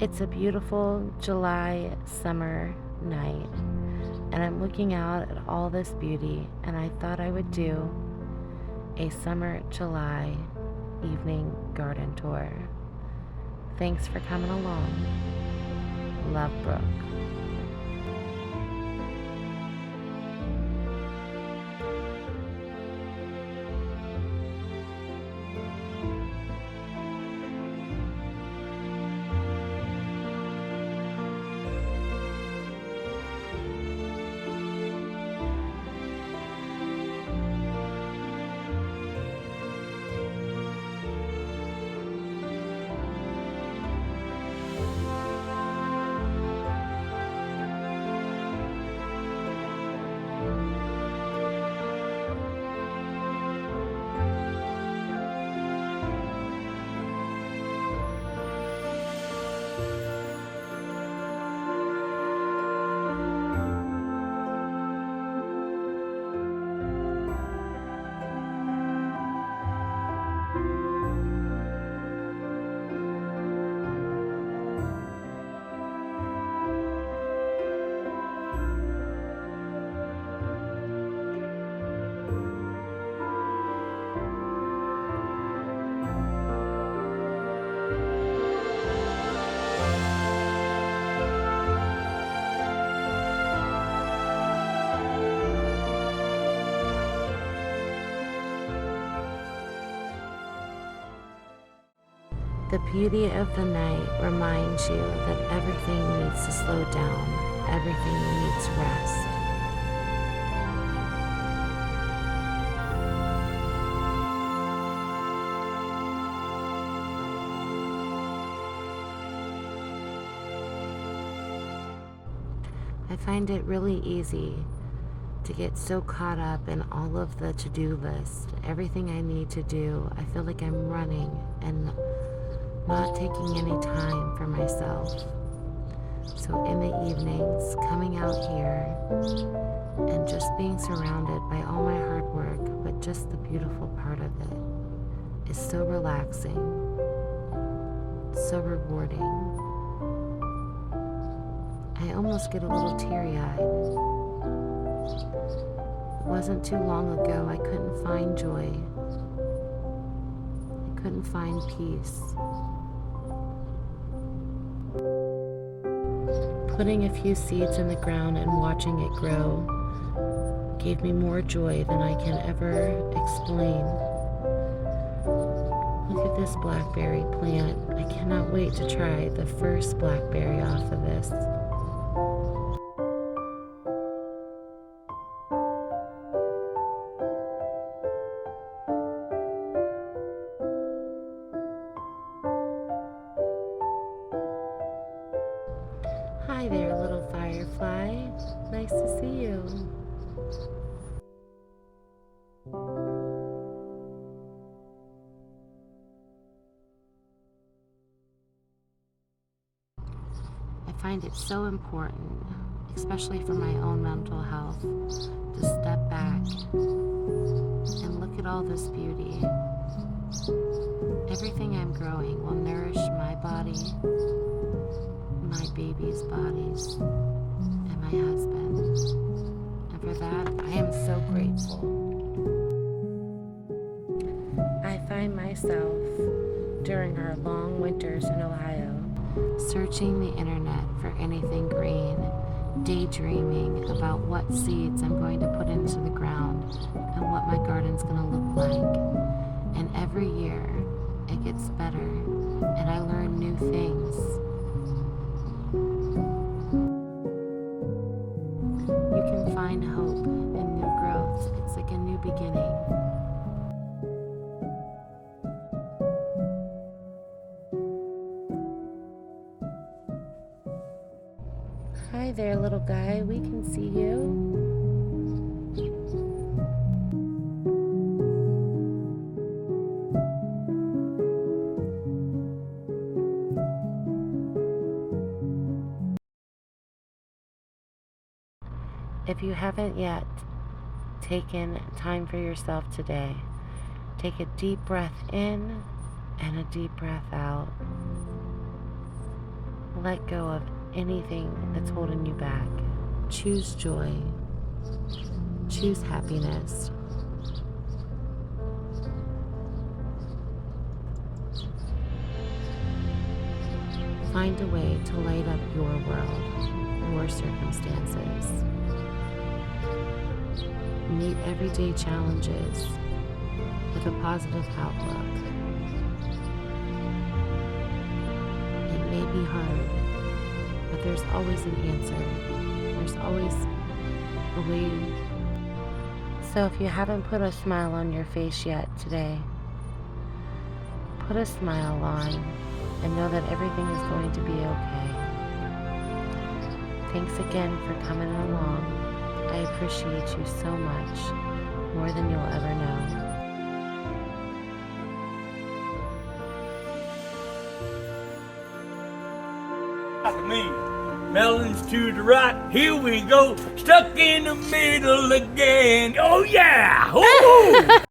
It's a beautiful July summer night, and I'm looking out at all this beauty, and I thought I would do a summer July evening garden tour. Thanks for coming along. Love, Brooke. The beauty of the night reminds you that everything needs to slow down, everything needs rest. I find it really easy to get so caught up in all of the to-do list, everything I need to do. I feel like I'm running and not taking any time for myself. So in the evenings, coming out here and just being surrounded by all my hard work, but just the beautiful part of it is so relaxing, so rewarding. I almost get a little teary-eyed. It wasn't too long ago I couldn't find joy. I couldn't find peace. Putting a few seeds in the ground and watching it grow gave me more joy than I can ever explain. Look at this blackberry plant. I cannot wait to try the first blackberry off of this. Hi there, little firefly. Nice to see you. I find it so important, especially for my own mental health, to step back and look at all this beauty. Everything I'm growing will nourish my body, my babies' bodies, and my husband. And for that, I am so grateful. I find myself, during our long winters in Ohio, searching the internet for anything green, daydreaming about what seeds I'm going to put into the ground and what my garden's going to look like. And every year, it gets better, and I learn new things. You can find hope in new growth. It's like a new beginning. Hi there, little guy. We can see you. If you haven't yet taken time for yourself today, take a deep breath in and a deep breath out. Let go of anything that's holding you back. Choose joy. Choose happiness. Find a way to light up your world, your circumstances. Meet everyday challenges with a positive outlook. It may be hard, but there's always an answer. There's always a way. So if you haven't put a smile on your face yet today, put a smile on and know that everything is going to be okay. Thanks again for coming along. I appreciate you so much, more than you'll ever know. Me. Melons to the right, here we go, stuck in the middle again. Oh yeah! Ooh.